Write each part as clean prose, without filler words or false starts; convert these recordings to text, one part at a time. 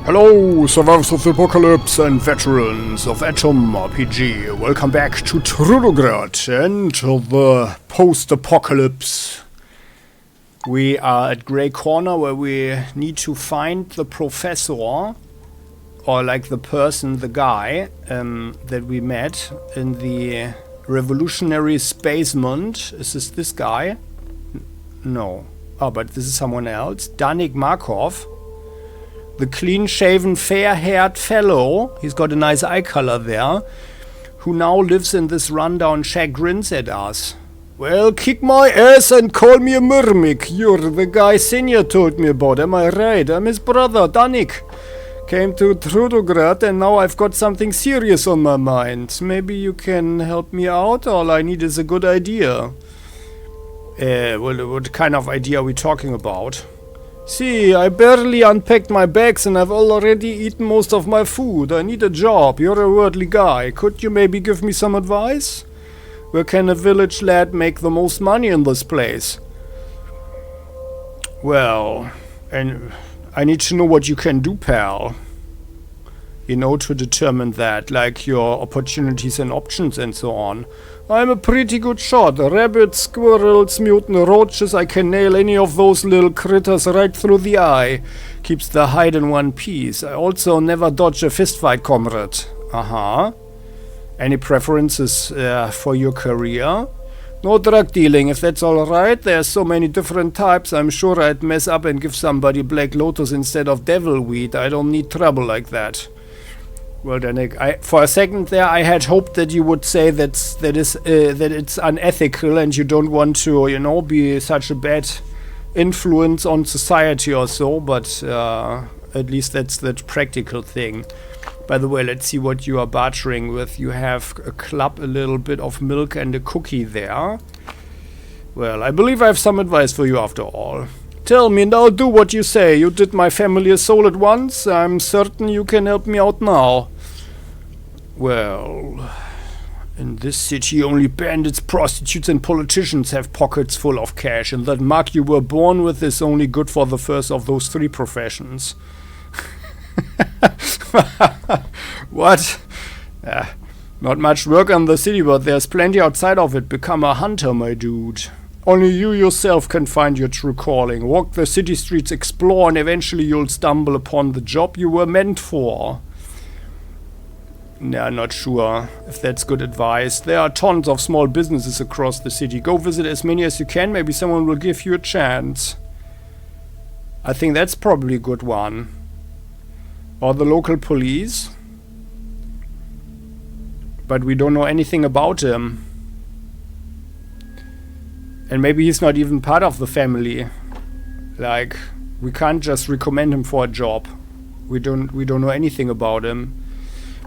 Hello, survivors of the apocalypse and veterans of AtomRPG. Welcome back to Trudograd and the post-apocalypse. We are at Grey Corner where we need to find the professor, or like the person, the guy that we met in the revolutionary spacement. Is this guy? No. Oh, but this is someone else. Danik Markov. The clean-shaven, fair-haired fellow, he's got a nice eye color there, who now lives in this rundown shack, grins at us. Well, kick my ass and call me a myrmik. You're the guy Senior told me about, am I right? I'm his brother, Danik. Came to Trudograd and now I've got something serious on my mind. Maybe you can help me out? All I need is a good idea. Well, what kind of idea are we talking about? See, I barely unpacked my bags and I've already eaten most of my food. I need a job. You're a worldly guy. Could you maybe give me some advice? Where can a village lad make the most money in this place? Well, and I need to know what you can do, pal. You know, to determine that, like your opportunities and options and so on. I'm a pretty good shot. Rabbits, squirrels, mutant roaches, I can nail any of those little critters right through the eye. Keeps the hide in one piece. I also never dodge a fistfight, comrade. Uh-huh. Any preferences for your career? No drug dealing, if that's alright. There's so many different types. I'm sure I'd mess up and give somebody Black Lotus instead of Devil Weed. I don't need trouble like that. Well, Danik, for a second there, I had hoped that you would say that it's unethical and you don't want to, you know, be such a bad influence on society or so. But at least that's the practical thing. By the way, let's see what you are bartering with. You have a club, a little bit of milk, and a cookie there. Well, I believe I have some advice for you after all. Tell me and I'll do what you say. You did my family a solid once. I'm certain you can help me out now. Well, in this city only bandits, prostitutes and politicians have pockets full of cash, and that mark you were born with is only good for the first of those three professions. What? Not much work in the city, but there's plenty outside of it. Become a hunter, my dude. Only you yourself can find your true calling. Walk the city streets, explore, and eventually you'll stumble upon the job you were meant for. Nah, not sure if that's good advice. There are tons of small businesses across the city. Go visit as many as you can. Maybe someone will give you a chance. I think that's probably a good one. Or the local police. But we don't know anything about him. And maybe he's not even part of the family. Like, we can't just recommend him for a job. We don't know anything about him.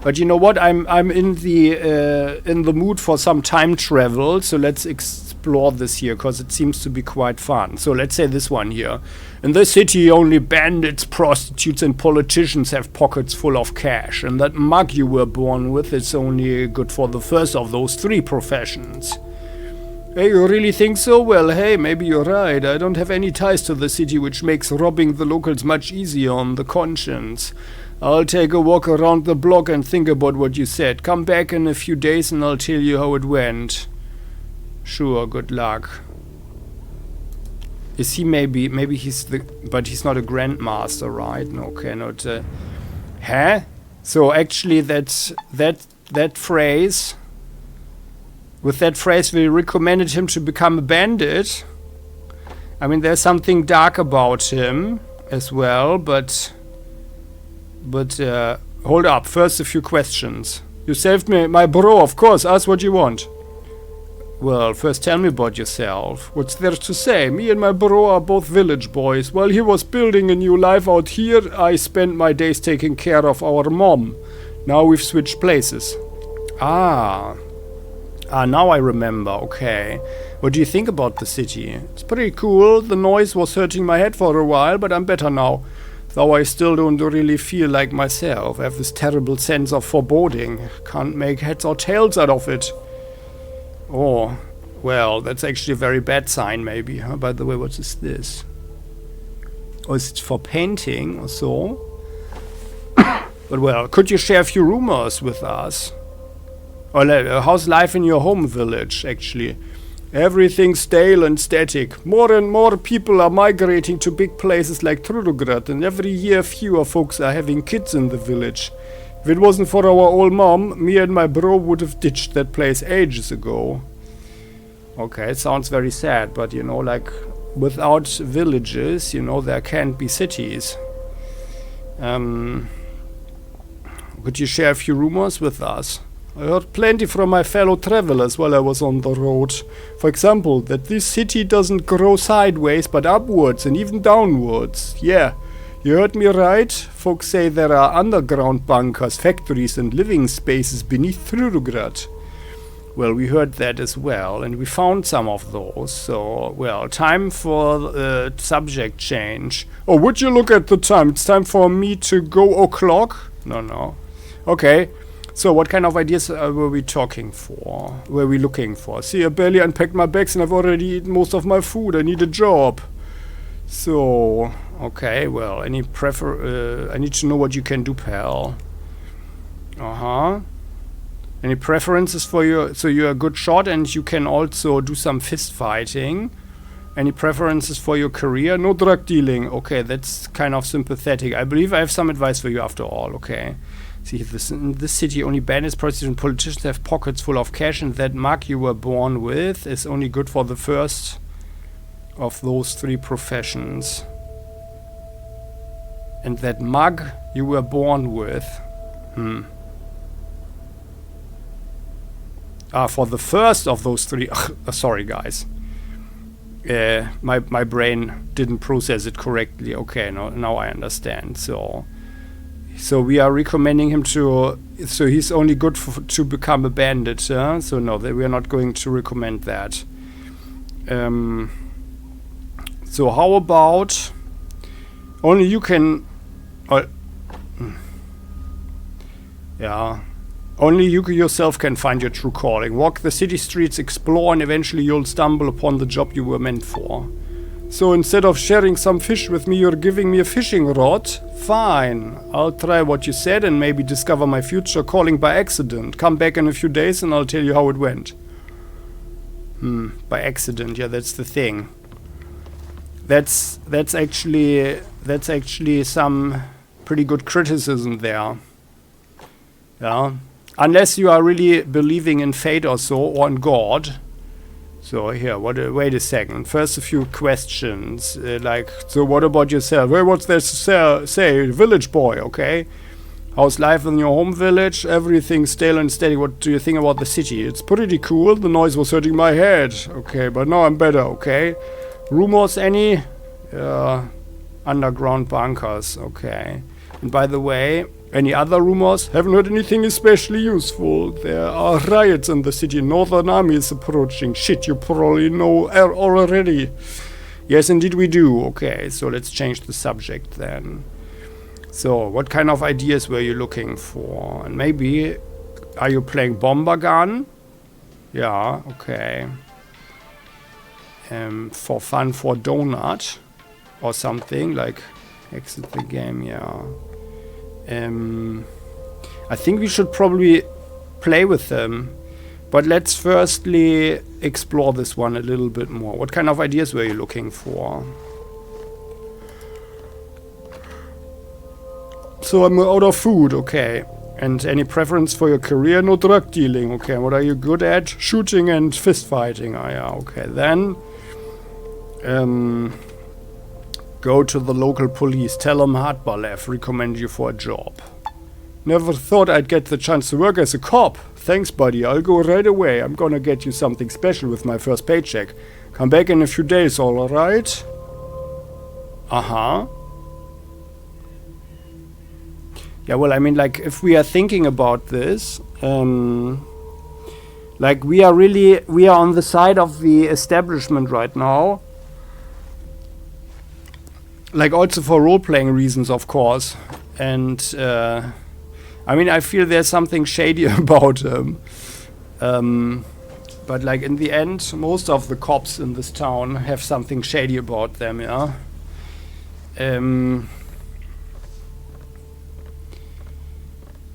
But you know what? I'm in the mood for some time travel, so let's explore this here, because it seems to be quite fun. So let's say this one here. In this city, only bandits, prostitutes, and politicians have pockets full of cash, and that mug you were born with is only good for the first of those three professions. Hey, you really think so? Well, hey, maybe you're right. I don't have any ties to the city, which makes robbing the locals much easier on the conscience. I'll take a walk around the block and think about what you said. Come back in a few days and I'll tell you how it went. Sure, good luck. Is he maybe he's but he's not a grandmaster, right? No, cannot. Huh? So actually that phrase, with that phrase we recommended him to become a bandit. I mean, there's something dark about him as well, but hold up. First, a few questions. You saved me, my bro, of course. Ask what you want. Well, first tell me about yourself. What's there to say? Me and my bro are both village boys. While he was building a new life out here, I spent my days taking care of our mom. Now we've switched places. Ah, now I remember. Okay. What do you think about the city? It's pretty cool. The noise was hurting my head for a while, but I'm better now. Though I still don't really feel like myself. I have this terrible sense of foreboding. Can't make heads or tails out of it. Oh, well, that's actually a very bad sign, maybe. Huh? By the way, what is this? Or is it for painting or so? But well, could you share a few rumors with us? Or how's life in your home village, actually? Everything's stale and static. More and more people are migrating to big places like Trudograd, and every year fewer folks are having kids in the village. If it wasn't for our old mom, me and my bro would have ditched that place ages ago. Okay, it sounds very sad, but you know, like, without villages, you know, there can't be cities. Could you share a few rumors with us? I heard plenty from my fellow travelers while I was on the road. For example, that this city doesn't grow sideways but upwards and even downwards. Yeah, you heard me right. Folks say there are underground bunkers, factories and living spaces beneath Trudograd. Well, we heard that as well, and we found some of those. So, well, time for subject change. Oh, would you look at the time? It's time for me to go o'clock? No. Okay. So, what kind of ideas were we looking for? See, I barely unpacked my bags and I've already eaten most of my food. I need a job. So, okay, well, I need to know what you can do, pal. Any preferences for you? So you're a good shot and you can also do some fist fighting. Any preferences for your career? No drug dealing. Okay, that's kind of sympathetic. I believe I have some advice for you after all. Okay. See, in this city, only bandits, prostitutes, and politicians have pockets full of cash, and that mug you were born with is only good for the first of those three professions. And that mug you were born with. For the first of those three. Sorry, guys. My brain didn't process it correctly. Okay, now I understand. So we are recommending him to. So he's only good to become a bandit. So no, we are not going to recommend that. So how about only you can. Yeah. Only you yourself can find your true calling. Walk the city streets, explore, and eventually you'll stumble upon the job you were meant for. So instead of sharing some fish with me, you're giving me a fishing rod? Fine. I'll try what you said and maybe discover my future calling by accident. Come back in a few days and I'll tell you how it went. By accident, yeah, that's the thing. That's actually some pretty good criticism there. Yeah. Unless you are really believing in fate or so, or in God. So here, wait a second. First a few questions. So what about yourself? Well, what's there to say? Village boy, okay? How's life in your home village? Everything's stale and steady. What do you think about the city? It's pretty cool. The noise was hurting my head. Okay, but now I'm better, okay? Rumors any? Underground bunkers, okay. And by the way, any other rumors? Haven't heard anything especially useful. There are riots in the city. Northern Army is approaching. Shit, you probably know already. Yes, indeed we do. Okay, so let's change the subject then. So, what kind of ideas were you looking for? And maybe, are you playing Bomber Gun? Yeah, okay. For fun, for donut. Or something, like exit the game, yeah. I think we should probably play with them. But let's firstly explore this one a little bit more. What kind of ideas were you looking for? So I'm out of food, okay. And any preference for your career? No drug dealing, okay. What are you good at? Shooting and fist fighting. Oh yeah, okay. Then go to the local police. Tell them Hardball recommend you for a job. Never thought I'd get the chance to work as a cop. Thanks, buddy. I'll go right away. I'm gonna get you something special with my first paycheck. Come back in a few days, alright? Yeah, well, I mean, like, if we are thinking about this, like, we are on the side of the establishment right now. Like, also for role-playing reasons, of course. And, I mean, I feel there's something shady about him. But, like, in the end, most of the cops in this town have something shady about them, yeah?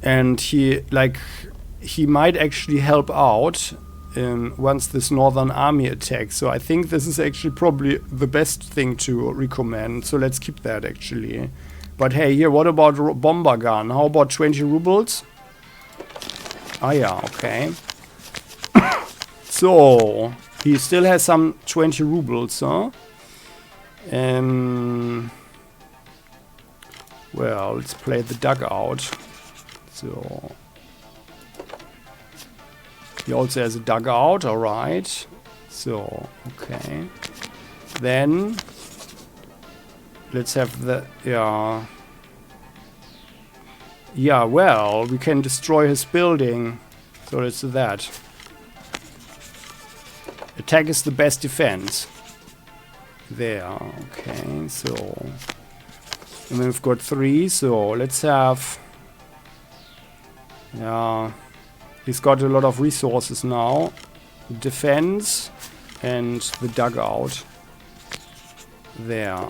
And he might actually help out once this northern army attacks. So I think this is actually probably the best thing to recommend. So let's keep that actually. But hey, here, what about bomber gun? How about 20 rubles? Ah, yeah, okay. So he still has some 20 rubles, huh? Well, let's play the dugout. So he also has a dugout, alright. So, okay. Then let's have the yeah, well, we can destroy his building. So let's do that. Attack is the best defense. There, okay, so and then we've got 3, so let's have he's got a lot of resources now. Defense and the dugout. There.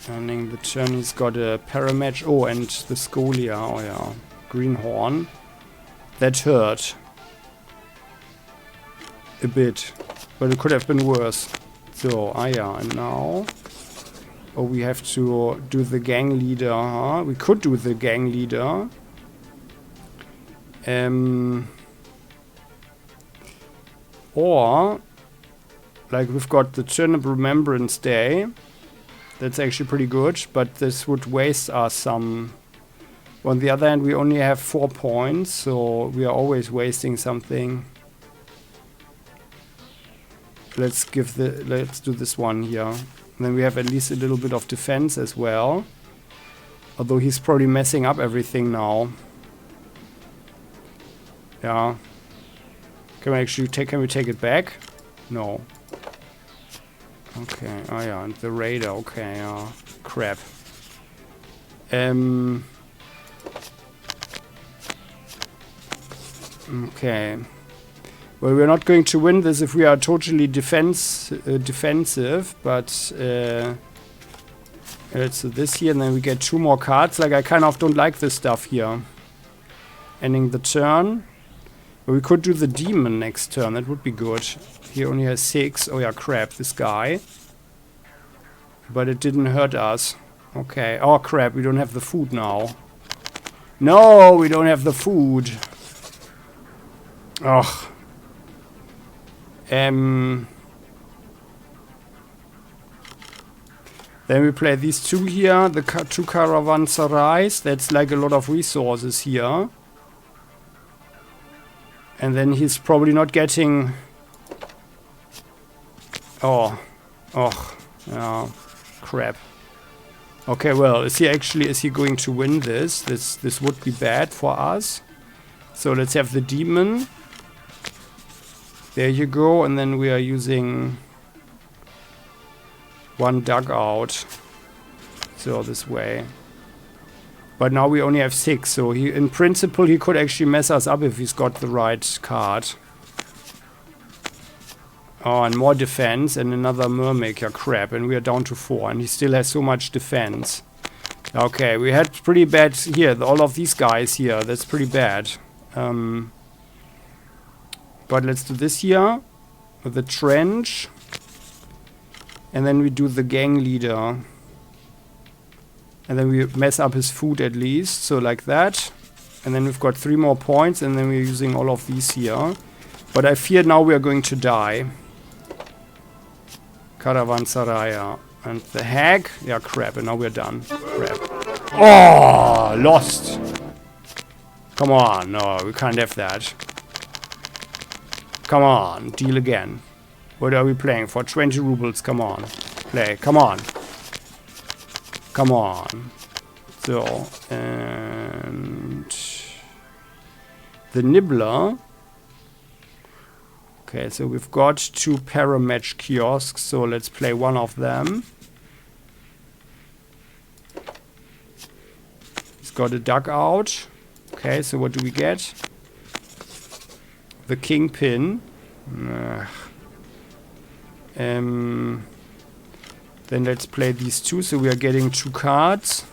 Ending the turn, he's got a paramatch. Oh, and the Scolia. Oh, yeah. Greenhorn. That hurt. A bit. But it could have been worse. So, yeah. And now... Oh, we have to do the gang leader, huh? We could do the gang leader. Or... Like, we've got the Chernobyl Remembrance Day. That's actually pretty good, but this would waste us some. On the other hand, we only have 4 points, so we are always wasting something. Let's do this one here. And then we have at least a little bit of defense as well. Although he's probably messing up everything now. Yeah. Can we take it back? No. Okay, oh yeah, and the radar, okay, crap. Okay. Well, we're not going to win this if we are totally defensive, but let's do this here, and then we get 2 more cards. Like, I kind of don't like this stuff here. Ending the turn. But we could do the demon next turn, that would be good. He only has 6. Oh yeah, crap, this guy. But it didn't hurt us. Okay. Oh crap, we don't have the food now. No, we don't have the food. Ugh. Then we play these 2 here. The 2 caravanserais. That's like a lot of resources here. And then he's probably not getting... Oh, yeah, crap. Okay, well, is he going to win this? This would be bad for us. So let's have the demon. There you go, and then we are using 1 dugout. So this way. But now we only have 6, so in principle he could actually mess us up if he's got the right card. Oh, and more defense and another Mermaker, crap, and we are down to 4, and he still has so much defense. Okay, we had pretty bad here, all of these guys here, that's pretty bad. But let's do this here, with the trench, and then we do the gang leader. And then we mess up his food at least, so like that. And then we've got 3 more points, and then we're using all of these here. But I fear now we are going to die. Caravanserai. And the hag. Yeah, crap, and now we're done. Crap. Oh, lost. Come on, no, we can't have that. Come on, deal again. What are we playing for? 20 rubles, come on. Play, come on. Come on. So, and the nibbler. Okay, so we've got 2 paramatch kiosks, so let's play one of them. He's got a dugout. Okay, so what do we get? The kingpin. Then let's play these 2, so we are getting 2 cards.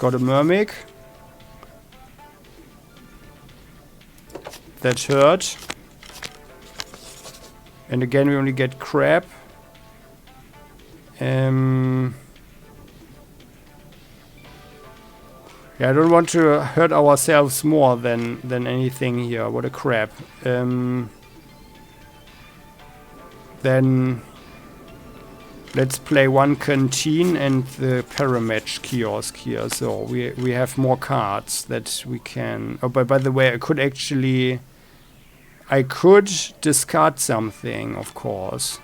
got a mermaid. That hurt. And again we only get crab. Yeah, I don't want to hurt ourselves more than anything here. What a crap. Then let's play one canteen and the paramatch kiosk here. So we have more cards that we can. Oh, by the way, I could discard something, of course.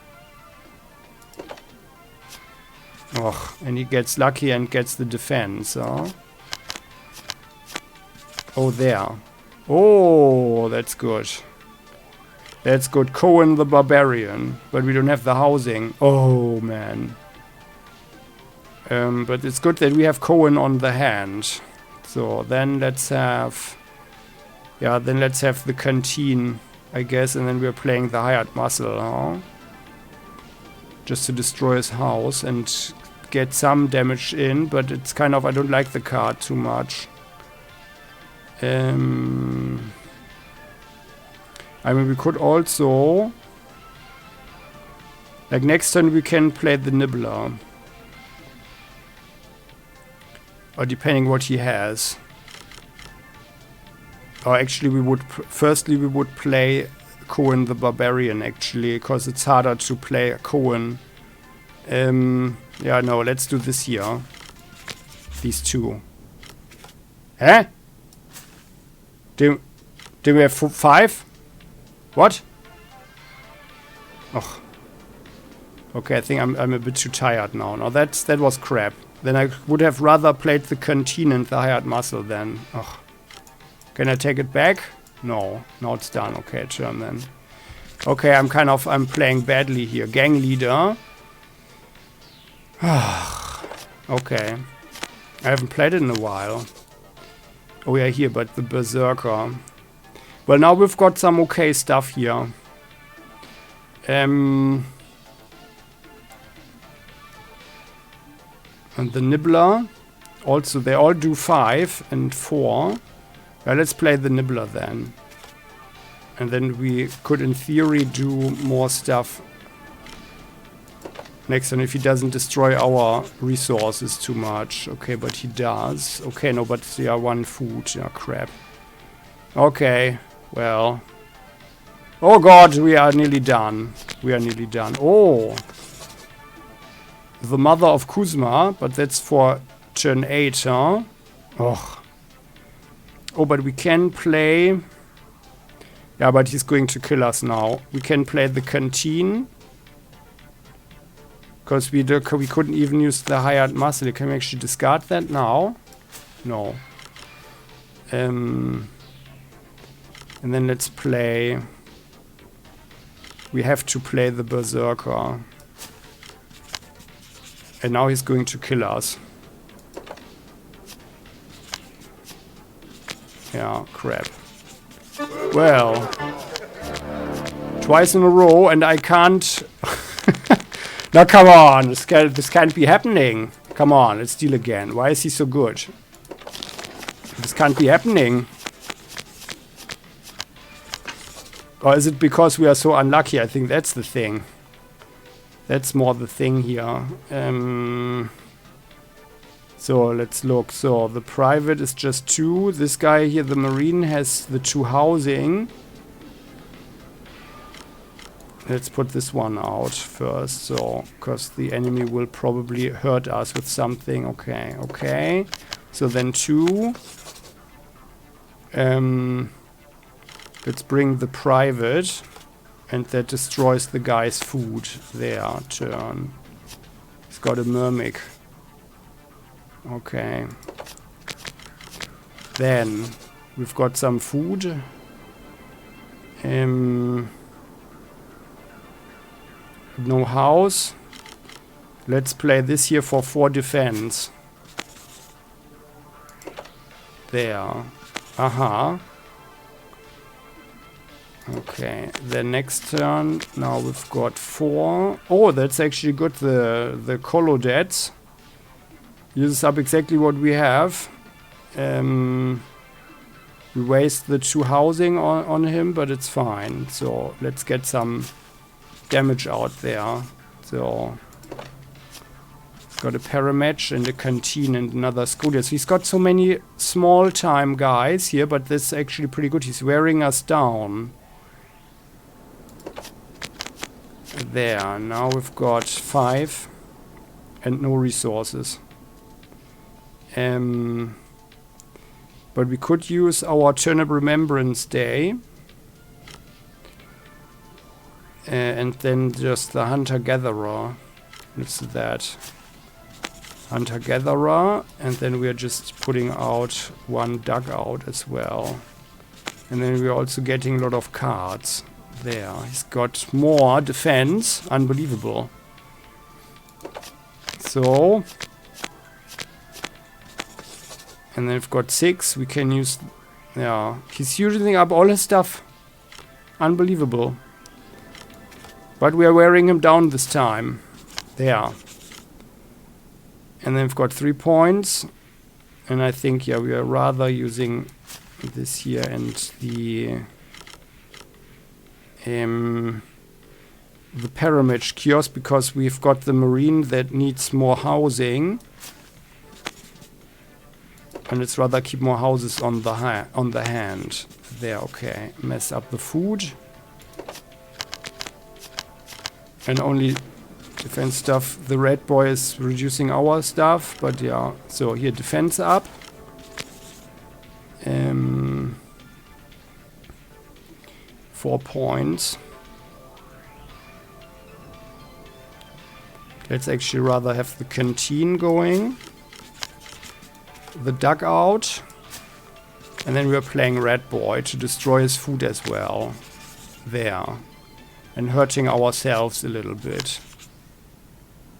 Oh, and he gets lucky and gets the defense, huh? Oh, there. Oh, that's good. That's good. Cohen the Barbarian. But we don't have the housing. Oh, man. But it's good that we have Cohen on the hand. So then let's have... Yeah, then let's have the canteen, I guess. And then we're playing the hired muscle, huh? Just to destroy his house and get some damage in. But it's kind of... I don't like the card too much. I mean, we could also... Like, next turn we can play the Nibbler. Or depending what he has. Or actually we would... Firstly we would play Cohen the Barbarian, actually. Because it's harder to play Cohen. Yeah, no, let's do this here. These two. Huh? Do we have 5? What? Oh. Okay, I think I'm a bit too tired now. No, that was crap. Then I would have rather played the canteen and the hired muscle then. Oh. Can I take it back? No. Now it's done. Okay, turn then. Okay, I'm playing badly here. Gang leader. Okay. I haven't played it in a while. Oh yeah, here, but the Berserker. Well, now we've got some okay stuff here. And the Nibbler. Also, they all do 5 and 4. Well, let's play the Nibbler then. And then we could, in theory, do more stuff next turn if he doesn't destroy our resources too much. Okay, but he does. Okay, no, but yeah, 1 food. Yeah, crap. Okay, well. Oh god, we are nearly done. We are nearly done. Oh. The Mother of Kuzma, but that's for turn 8, huh? Oh. Oh, but we can play... Yeah, but he's going to kill us now. We can play the canteen. Because we couldn't even use the hired muscle. Can we actually discard that now? No. And then let's play... We have to play the Berserker. And now he's going to kill us. Yeah, crap. Well. Twice in a row and I can't... Now come on, this can't be happening. Come on, let's deal again. Why is he so good? This can't be happening. Or is it because we are so unlucky? I think that's the thing. That's more the thing here. So let's look. So the private is just 2. This guy here, the marine, has the 2 housing. Let's put this one out first, so, because the enemy will probably hurt us with something. Okay, okay. So then 2. Let's bring the private, and that destroys the guy's food. There, turn. He's got a mermic. Okay. Then, we've got some food. No house. Let's play this here for 4 defense. There. Aha. Okay. Then next turn. Now we've got 4. Oh, that's actually good. The Colodets. Uses up exactly what we have. We waste the 2 housing on him, but it's fine. So let's get some damage out there. So got a paramatch and a canteen and another schoolyard. So he's got so many small time guys here, but this is actually pretty good. He's wearing us down. There, now we've got 5 and no resources. But we could use our Turnip Remembrance Day. And then just the Hunter-Gatherer. Let's do that. Hunter-Gatherer. And then we are just putting out 1 dugout as well. And then we're also getting a lot of cards. There. He's got more defense. Unbelievable. So... And then we've got 6. We can use... Yeah. He's using up all his stuff. Unbelievable. But we are wearing him down this time. There. And then we've got 3 points. And I think, yeah, we are rather using this here and the Paramatch kiosk, because we've got the Marine that needs more housing. And let's rather keep more houses on the hand. There, okay. Mess up the food. And only defense stuff. The red boy is reducing our stuff, but yeah. So here, defense up. 4 points. Let's actually rather have the canteen going. The dugout, and then we're playing Red Boy to destroy his food as well. There. And hurting ourselves a little bit.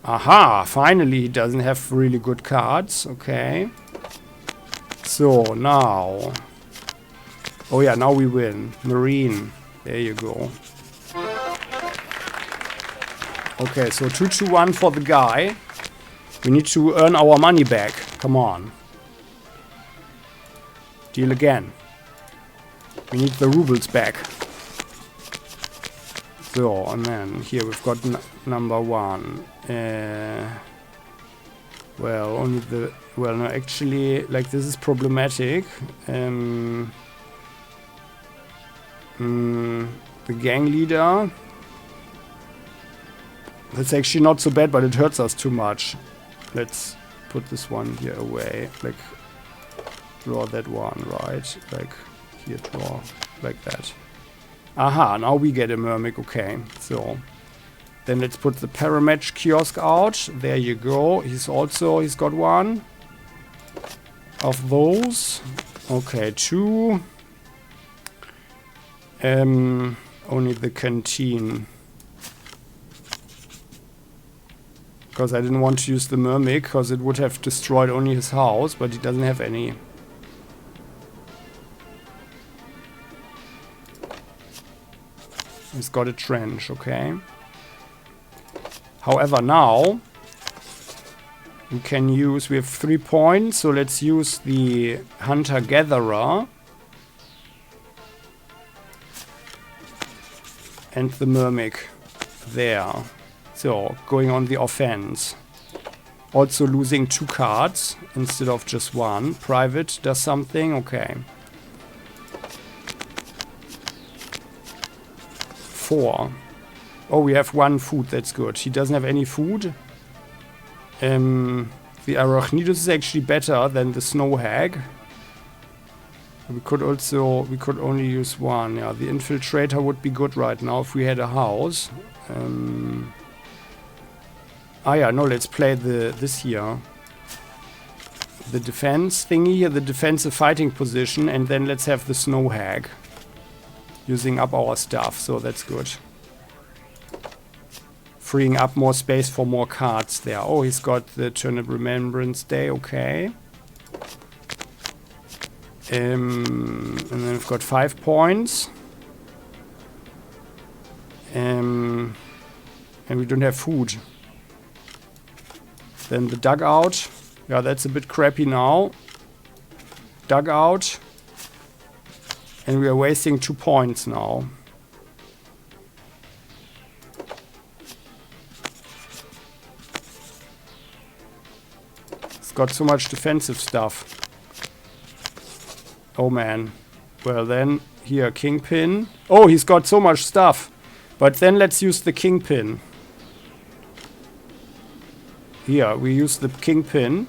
Aha! Finally he doesn't have really good cards. Okay. So, now... Oh yeah, now we win. Marine. There you go. Okay, so 2-1 for the guy. We need to earn our money back. Come on. Deal again. We need the rubles back. So, and then here we've got number 1. Well, only the... Well, no, actually, like, this is problematic. The gang leader. That's actually not so bad, but it hurts us too much. Let's put this one here away. Like... Draw that one, right? Like, here, draw, like that. Aha, now we get a Myrmic, okay. So, then let's put the Paramatch kiosk out. There you go. He's got 1 of those. Okay, 2. Only the canteen. Because I didn't want to use the Myrmic, because it would have destroyed only his house, but he doesn't have any. He's got a trench, okay. However, now we can use, we have 3 points, so let's use the Hunter-Gatherer and the Myrmic there. So, going on the offense. Also losing 2 cards instead of just 1. Private does something, okay. 4. Oh, we have 1 food, that's good. He doesn't have any food. The Arachnidus is actually better than the Snow Hag. We could only use 1. Yeah, the Infiltrator would be good right now if we had a house. Yeah, no, let's play this here. The defense thingy here, the defensive fighting position, and then let's have the Snow Hag. Using up our stuff, so that's good. Freeing up more space for more cards there. Oh, he's got the Turnip Remembrance Day, okay. And then we've got 5 points. And we don't have food. Then the dugout. Yeah, that's a bit crappy now. dugout. And we are wasting 2 points now. It's got so much defensive stuff. Oh man. Well then, here, Kingpin. Oh, he's got so much stuff. But then let's use the Kingpin. Here, we use the Kingpin.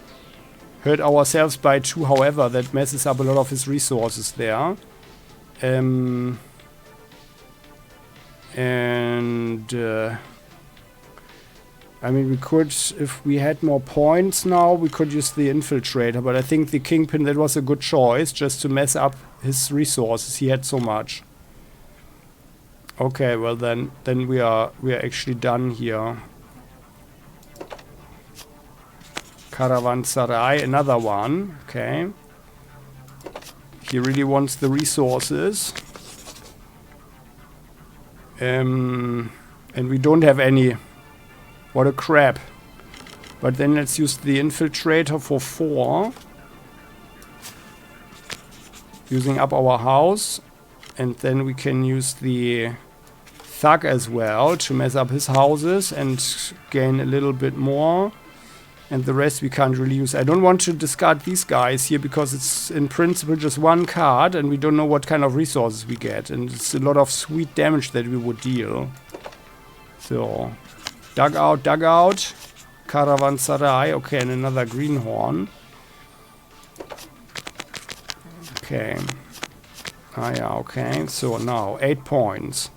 Hurt ourselves by 2, however, that messes up a lot of his resources there. I mean, we could, if we had more points now, we could use the Infiltrator, but I think the Kingpin, that was a good choice, just to mess up his resources. He had so much. Okay, well then we are actually done here. Caravanserai, another one. Okay. He really wants the resources. And we don't have any. What a crap. But then let's use the Infiltrator for 4. Using up our house. And then we can use the Thug as well to mess up his houses and gain a little bit more. And the rest we can't really use. I don't want to discard these guys here because it's in principle just 1 card and we don't know what kind of resources we get. And it's a lot of sweet damage that we would deal. So, dugout, Caravanserai. Okay, and another greenhorn. Okay. Ah yeah, okay. So now, 8 points.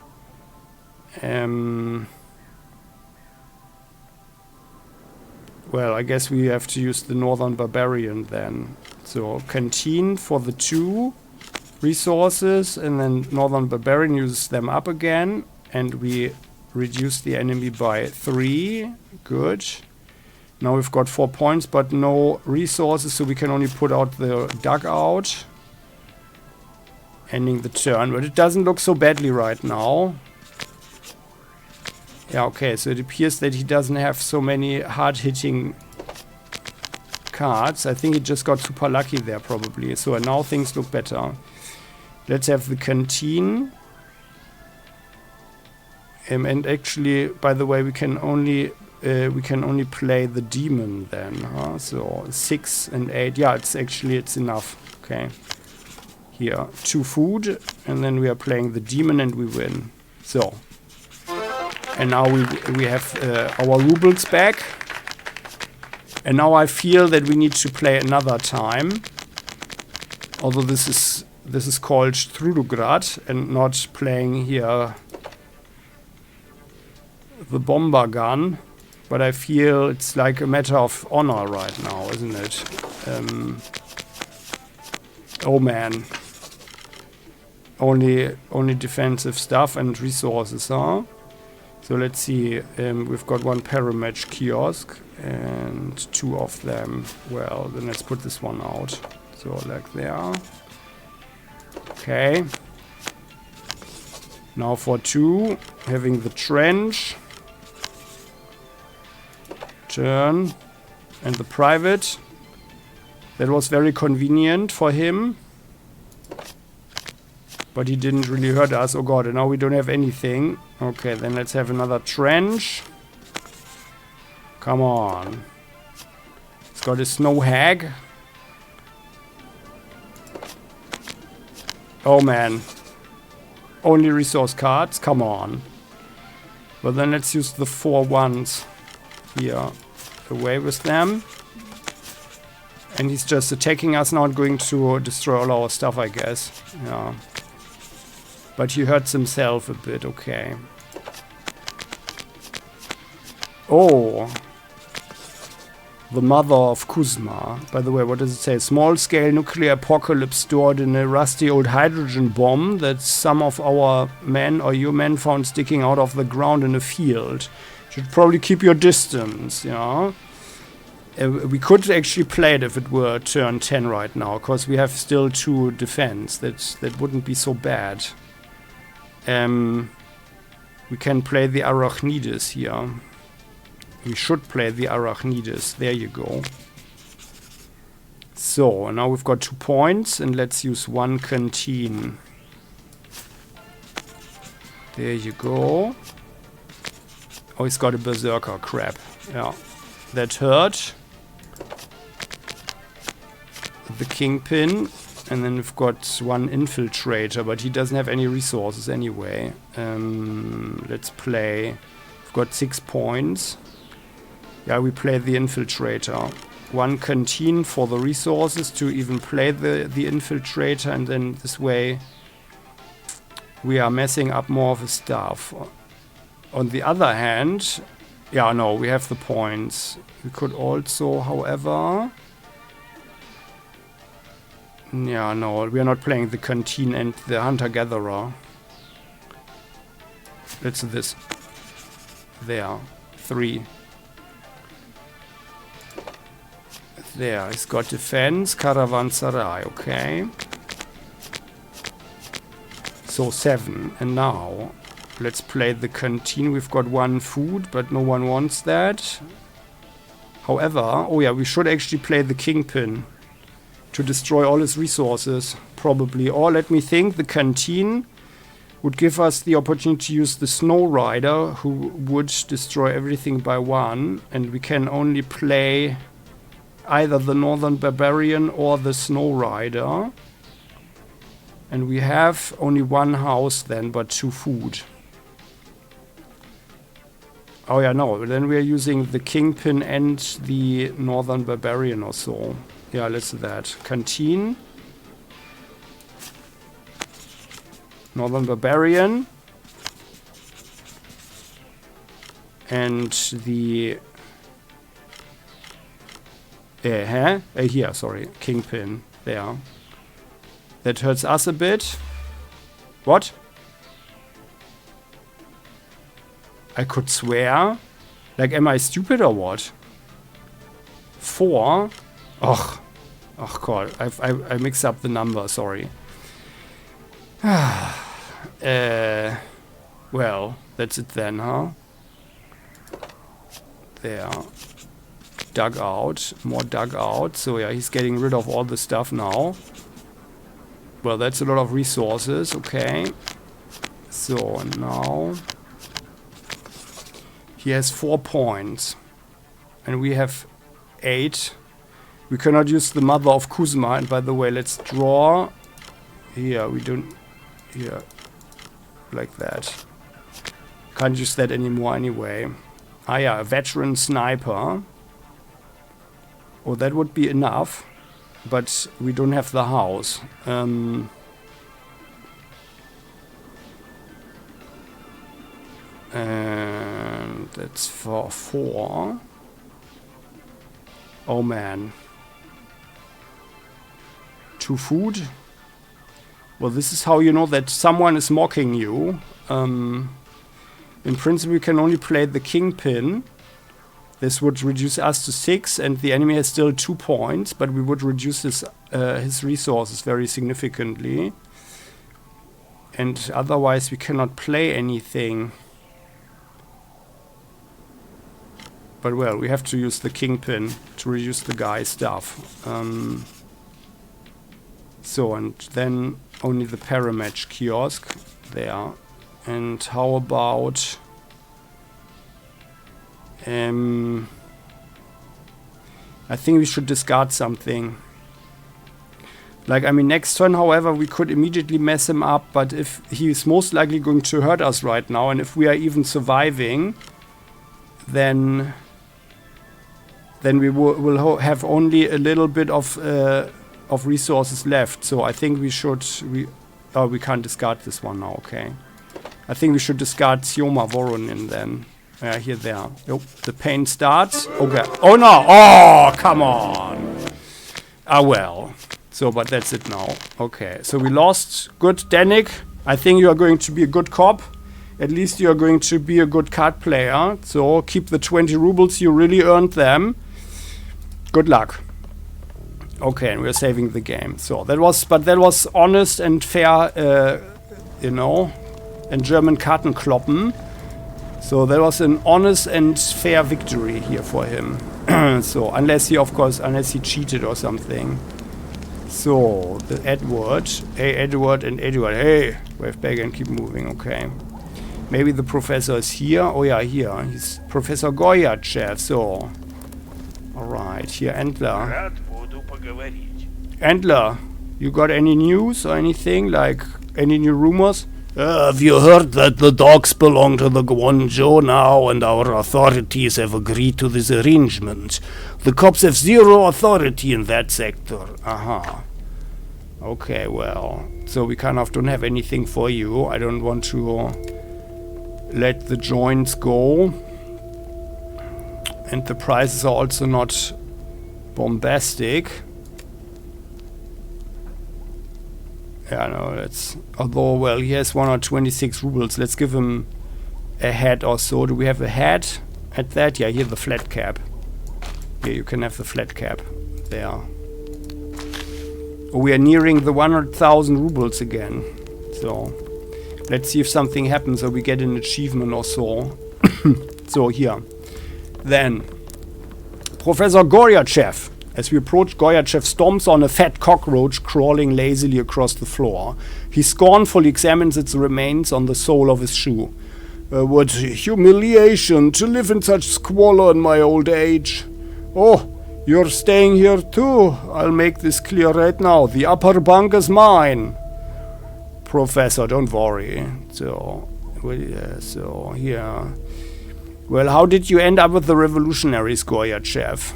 Well, I guess we have to use the Northern Barbarian then. So, Canteen for the 2 resources, and then Northern Barbarian uses them up again, and we reduce the enemy by 3. Good. Now we've got 4 points, but no resources, so we can only put out the dugout. Ending the turn, but it doesn't look so badly right now. Yeah, okay, so it appears that he doesn't have so many hard-hitting cards. I think he just got super lucky there, probably. So now things look better. Let's have the Canteen. And actually, by the way, we can only play the Demon then. Huh? So 6 and 8. Yeah, it's enough. Okay. Here, 2 food, and then we are playing the Demon and we win. So. And now we have our rubles back. And now I feel that we need to play another time. Although this is called Trudograd and not playing here the bomber gun. But I feel it's like a matter of honor right now, isn't it? Oh man. Only defensive stuff and resources, huh? So let's see, we've got 1 Paramatch kiosk and 2 of them. Well, then let's put this one out. So like there. Okay. Now for 2, having the trench. Turn. And the private. That was very convenient for him. But he didn't really hurt us. Oh god, and now we don't have anything. Okay, then let's have another trench. Come on. It's got a snow hag. Oh man. Only resource cards? Come on. Well then let's use the 4 ones here. Away with them. And he's just attacking us now and going to destroy all our stuff, I guess. Yeah. But he hurts himself a bit, okay. Oh. The mother of Kuzma. By the way, what does it say? Small-scale nuclear apocalypse stored in a rusty old hydrogen bomb that some of our men or your men found sticking out of the ground in a field. Should probably keep your distance, you know. We could actually play it if it were turn 10 right now, because we have still 2 defense. That wouldn't be so bad. We can play the Arachnides here. We should play the Arachnides. There you go. So, now we've got 2 points, and let's use 1 canteen. There you go. Oh, he's got a berserker, crap. Yeah, that hurt. The kingpin, and then we've got 1 infiltrator, but he doesn't have any resources anyway. Let's play. We've got 6 points. Yeah, we play the infiltrator. 1 canteen for the resources to even play the infiltrator, and then this way we are messing up more of his stuff. On the other hand, yeah, no, we have the points. We could also, however... Yeah, no, we are not playing the canteen and the hunter-gatherer. Let's do this. There. 3. There, he's got defense, caravanserai, okay. So 7. And now, let's play the canteen. We've got 1 food, but no one wants that. However, oh yeah, we should actually play the kingpin to destroy all his resources, probably. Or let me think, the canteen would give us the opportunity to use the snow rider, who would destroy everything by 1, and we can only play either the northern barbarian or the snow rider. And we have only 1 house then, but 2 food. Oh yeah, no, then we are using the kingpin and the northern barbarian or so. Yeah, let's do that. Canteen. Northern barbarian. And the... here, sorry. Kingpin. There. That hurts us a bit. What? I could swear? Like, am I stupid or what? 4? Oh God, I mixed up the number, sorry. Well, that's it then, huh? There. Dug out, more dug out. So yeah, he's getting rid of all the stuff now. Well, that's a lot of resources, okay. So now he has 4 points. And we have 8. We cannot use the mother of Kuzma. And by the way, let's draw. Here, we don't... Here. Like that. Can't use that anymore anyway. Ah yeah, a veteran sniper. Oh, that would be enough. But we don't have the house. And that's for 4. Oh man. 2 food. Well, this is how you know that someone is mocking you. In principle, we can only play the kingpin. This would reduce us to 6, and the enemy has still 2 points, but we would reduce his resources very significantly. And otherwise, we cannot play anything. But well, we have to use the kingpin to reduce the guy's stuff. So, and then only the paramatch kiosk there. And how about... I think we should discard something. Like, I mean, next turn, however, we could immediately mess him up, but if he is most likely going to hurt us right now, and if we are even surviving, then we will have only a little bit of resources left. So I think we should... Oh, we can't discard this one now, okay. I think we should discard Sioma Voronin then. Yeah, here, there. Nope. The pain starts. Okay. Oh no! Oh, come on! Ah, well. So, but that's it now. Okay. So we lost. Good, Danik. I think you are going to be a good cop. At least you are going to be a good card player. So keep the 20 rubles. You really earned them. Good luck. Okay, and we're saving the game. So that was honest and fair, you know, and German Kartenkloppen. So that was an honest and fair victory here for him. So unless he cheated or something. So, the Edward. Hey, Edward and Edward. Hey! Wave back and keep moving, okay. Maybe the professor is here. Oh yeah, here. He's Professor Goryachev, so... Alright, here, Antler. Antler, you got any news or anything? Like, any new rumors? Have you heard that the dogs belong to the Guangzhou now and our authorities have agreed to this arrangement? The cops have zero authority in that sector. Aha. Okay, well, so we kind of don't have anything for you. I don't want to let the joints go. And the prices are also not bombastic. Yeah, no, that's... Although, well, he has 126 rubles. Let's give him a hat or so. Do we have a hat at that? Yeah, here, the flat cap. Here, you can have the flat cap. There. Oh, we are nearing the 100,000 rubles again. So, let's see if something happens or we get an achievement or so. So, here. Then, Professor Goryachev. As we approach, Goryachev stomps on a fat cockroach crawling lazily across the floor. He scornfully examines its remains on the sole of his shoe. What humiliation to live in such squalor in my old age. Oh, you're staying here too. I'll make this clear right now. The upper bunk is mine. Professor, don't worry. So, well, here. Well, how did you end up with the revolutionaries, Goryachev?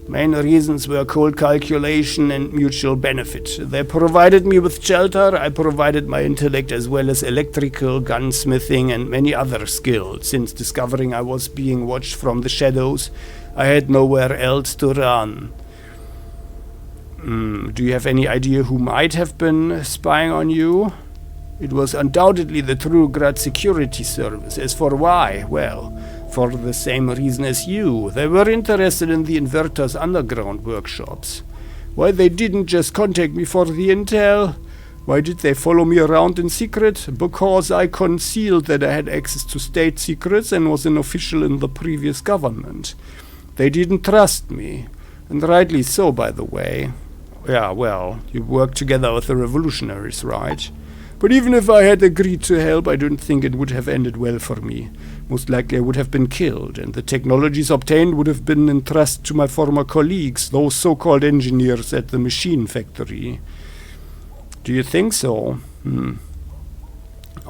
Main reasons were cold calculation and mutual benefit. They provided me with shelter, I provided my intellect as well as electrical, gunsmithing and many other skills. Since discovering I was being watched from the shadows, I had nowhere else to run. Do you have any idea who might have been spying on you? It was undoubtedly the Trudograd security service. As for why, well, for the same reason as you. They were interested in the inverter's underground workshops. Why they didn't just contact me for the intel? Why did they follow me around in secret? Because I concealed that I had access to state secrets and was an official in the previous government. They didn't trust me. And rightly so, by the way. Yeah, well, you worked together with the revolutionaries, right? But even if I had agreed to help, I don't think it would have ended well for me. Most likely I would have been killed, and the technologies obtained would have been entrusted to my former colleagues, those so-called engineers at the machine factory. Do you think so?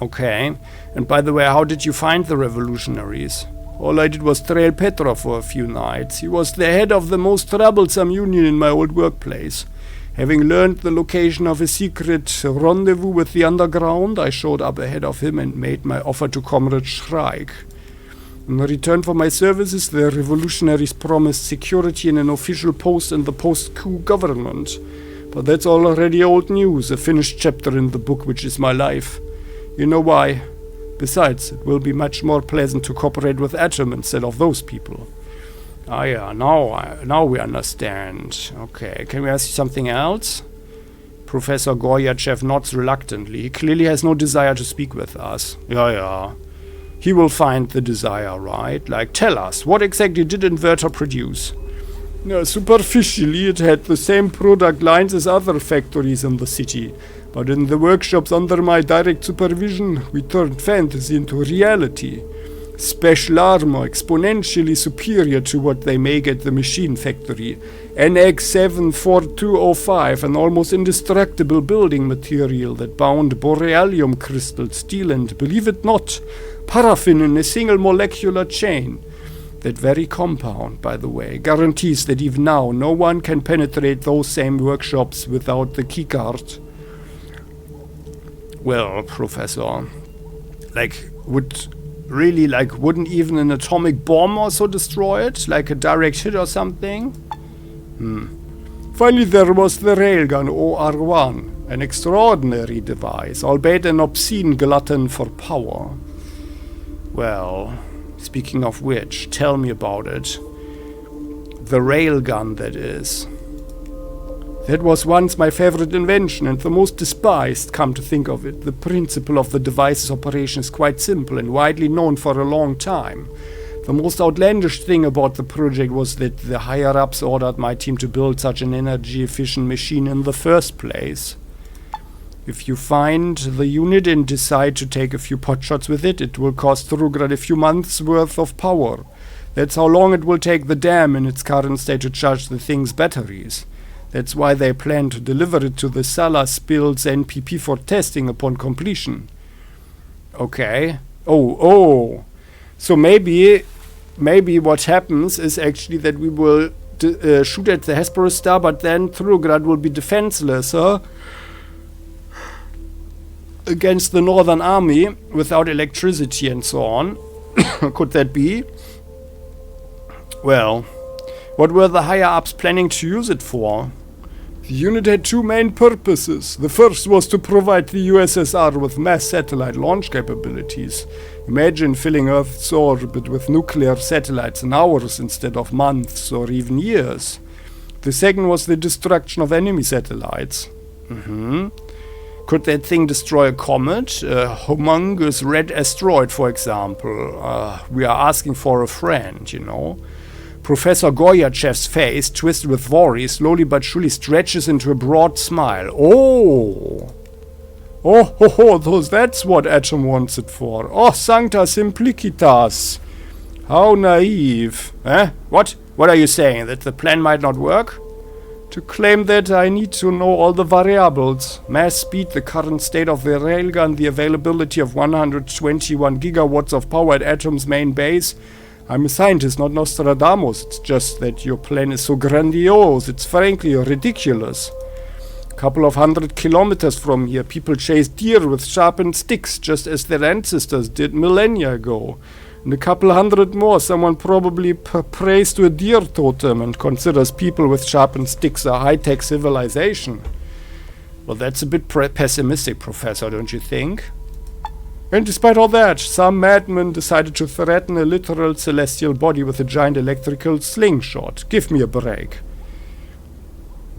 Okay. And by the way, how did you find the revolutionaries? All I did was trail Petrov for a few nights. He was the head of the most troublesome union in my old workplace. Having learned the location of a secret rendezvous with the underground, I showed up ahead of him and made my offer to Comrade Schreik. In return for my services, the revolutionaries promised security and an official post in the post-coup government. But that's already old news, a finished chapter in the book which is my life. You know why? Besides, it will be much more pleasant to cooperate with Atom instead of those people. Ah yeah, now we understand. Okay, can we ask you something else? Professor Goryachev nods reluctantly. He clearly has no desire to speak with us. Yeah. He will find the desire, right? Like, tell us, what exactly did Inverter produce? Superficially, it had the same product lines as other factories in the city. But in the workshops under my direct supervision, we turned fantasy into reality. Special armor exponentially superior to what they make at the machine factory. NX74205, an almost indestructible building material that bound borealium crystal, steel and, believe it not, paraffin in a single molecular chain. That very compound, by the way, guarantees that even now no one can penetrate those same workshops without the keycard. Well, Professor, wouldn't even an atomic bomb also destroy it? Like a direct hit or something? Finally, there was the railgun OR-1, an extraordinary device, albeit an obscene glutton for power. Well, speaking of which, tell me about it. The railgun, that is. That was once my favorite invention and the most despised, come to think of it. The principle of the device's operation is quite simple and widely known for a long time. The most outlandish thing about the project was that the higher-ups ordered my team to build such an energy-efficient machine in the first place. If you find the unit and decide to take a few potshots with it, it will cost Trudograd a few months' worth of power. That's how long it will take the dam in its current state to charge the thing's batteries. That's why they plan to deliver it to the Salaspils NPP for testing upon completion. Okay. Oh. So maybe what happens is actually that we will shoot at the Hesperus star, but then Trudograd will be defenseless, huh? Against the Northern Army without electricity and so on. Could that be? Well, what were the higher-ups planning to use it for? The unit had two main purposes. The first was to provide the USSR with mass satellite launch capabilities. Imagine filling Earth's orbit with nuclear satellites in hours instead of months or even years. The second was the destruction of enemy satellites. Could that thing destroy a comet? A humongous red asteroid, for example. We are asking for a friend, you know. Professor Goryachev's face, twisted with worry, slowly but surely stretches into a broad smile. Oh, that's what Atom wants it for. Oh, Sancta Simplicitas. How naive. Eh? What? What are you saying? That the plan might not work? To claim that, I need to know all the variables. Mass speed, the current state of the railgun, the availability of 121 gigawatts of power at Atom's main base. I'm a scientist, not Nostradamus. It's just that your plan is so grandiose. It's frankly ridiculous. A couple of 100 kilometers from here, people chase deer with sharpened sticks, just as their ancestors did millennia ago. And a couple hundred more, someone probably prays to a deer totem and considers people with sharpened sticks a high-tech civilization. Well, that's a bit pessimistic, Professor, don't you think? And despite all that, some madman decided to threaten a literal celestial body with a giant electrical slingshot. Give me a break.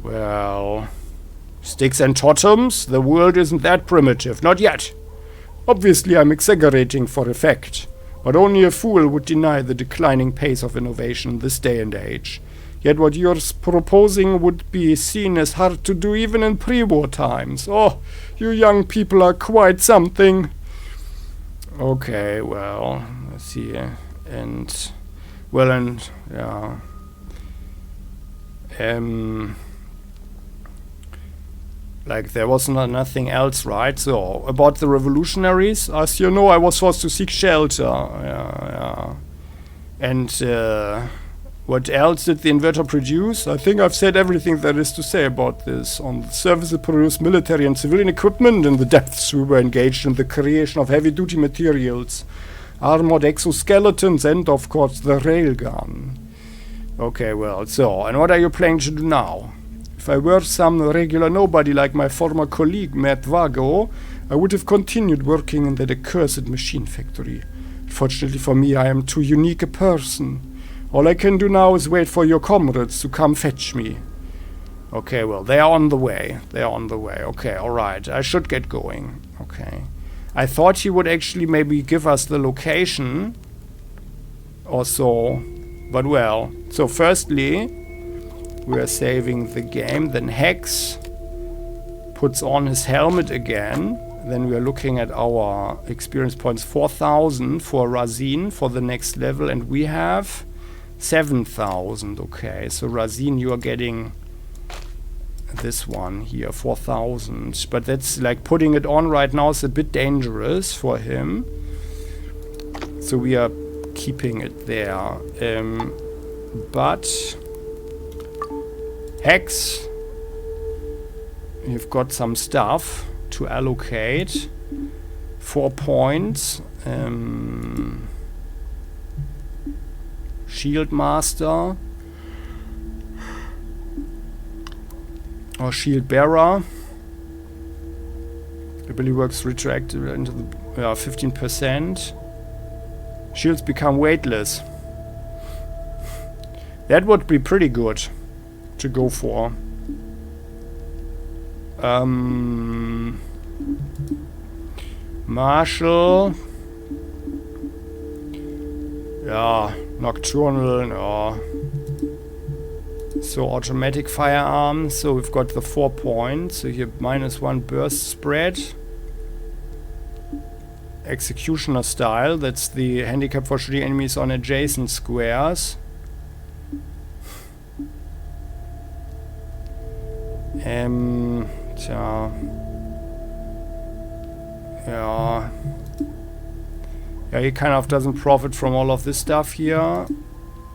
Well, sticks and totems? The world isn't that primitive. Not yet. Obviously, I'm exaggerating for effect. But only a fool would deny the declining pace of innovation in this day and age. Yet what you're proposing would be seen as hard to do even in pre-war times. Oh, you young people are quite something. Okay, well, let's see. Yeah. Like there was nothing else, right? So, about the revolutionaries, as you know, I was forced to seek shelter. And what else did the inverter produce? I think I've said everything there is to say about this. On the surface it produced military and civilian equipment. In the depths we were engaged in the creation of heavy-duty materials, armored exoskeletons, and of course the railgun. Okay, well, so, and what are you planning to do now? If I were some regular nobody like my former colleague Matt Vago, I would have continued working in that accursed machine factory. Fortunately for me, I am too unique a person. All I can do now is wait for your comrades to come fetch me. Okay, well, they are on the way. They are on the way. Okay, alright. I should get going. Okay. I thought he would actually maybe give us the location or so. But well, so firstly, we are saving the game. Then Hex puts on his helmet again. Then we are looking at our experience points. 4,000 for Razin for the next level. And we have 7,000. Okay, so Razin, you are getting this one here, 4,000. But that's like putting it on right now is a bit dangerous for him. So we are keeping it there. But Hex, you've got some stuff to allocate. 4 points. Shield Master or Shield Bearer. Ability works retroactive into the 15%. Shields become weightless. That would be pretty good to go for. Marshall. Yeah, nocturnal, no. So automatic firearms, so we've got the 4 points. So here -1 burst spread. Executioner style, that's the handicap for shooting enemies on adjacent squares. Tja. Yeah. Yeah, he kind of doesn't profit from all of this stuff here.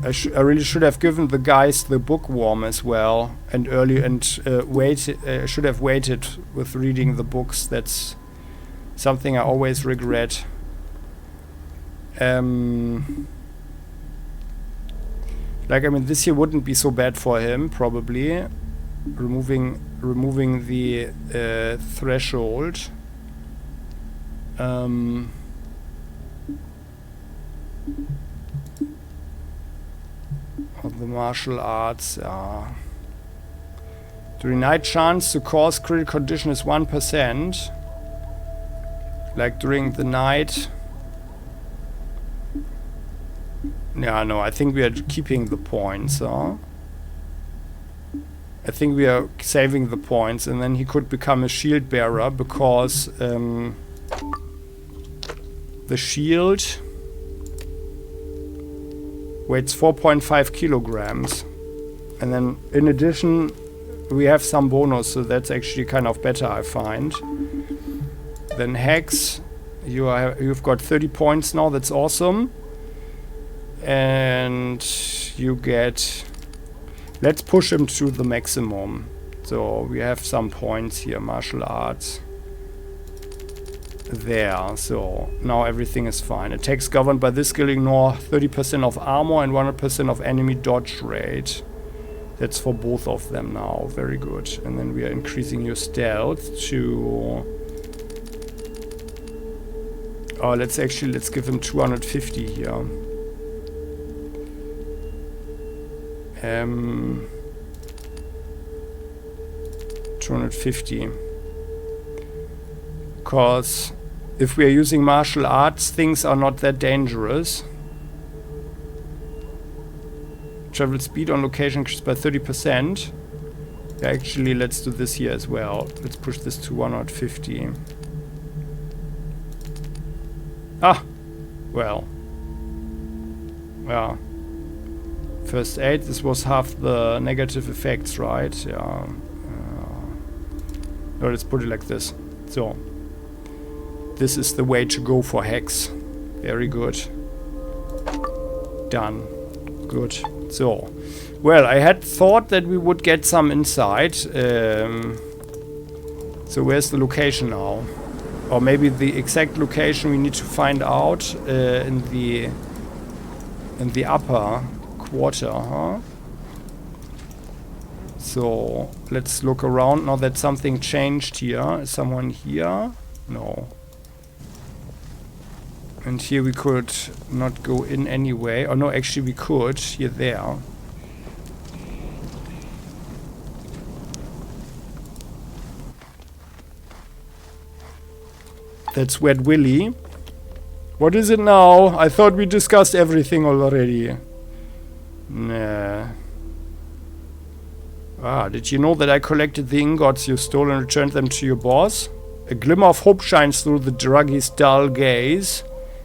I really should have given the guys the bookworm as well, and should have waited with reading the books. That's something I always regret. Like, I mean, this here wouldn't be so bad for him, probably. Removing the threshold. Of the martial arts, the denied chance to cause critical condition is 1%. Like during the night. Yeah, no, I think we are keeping the points, I think we are saving the points, and then he could become a shield bearer because the shield weighs 4.5 kilograms, and then in addition we have some bonus, so that's actually kind of better, I find. Then Hex, you've got 30 points now, that's awesome. And you get, let's push him to the maximum. So we have some points here, martial arts. There, so now everything is fine. Attacks governed by this skill ignore 30% of armor and 100% of enemy dodge rate. That's for both of them now, very good. And then we are increasing your stealth to... Oh, let's give him 250 here. 250. Because if we are using martial arts, things are not that dangerous. Travel speed on location increased by 30%. Yeah, actually, let's do this here as well. Let's push this to 150. Ah! Well. Yeah. First aid, this was half the negative effects, right? Yeah. No, let's put it like this. So. This is the way to go for Hex. Very good. Done. Good. So. Well, I had thought that we would get some insight. So where's the location now? Or maybe the exact location we need to find out in the upper quarter, huh? So let's look around now that something changed here. Is someone here? No. And here we could not go in anyway. Oh no, actually we could. Here, there. That's Wet Willy. What is it now? I thought we discussed everything already. Nah. Ah, did you know that I collected the ingots you stole and returned them to your boss? A glimmer of hope shines through the druggist's dull gaze,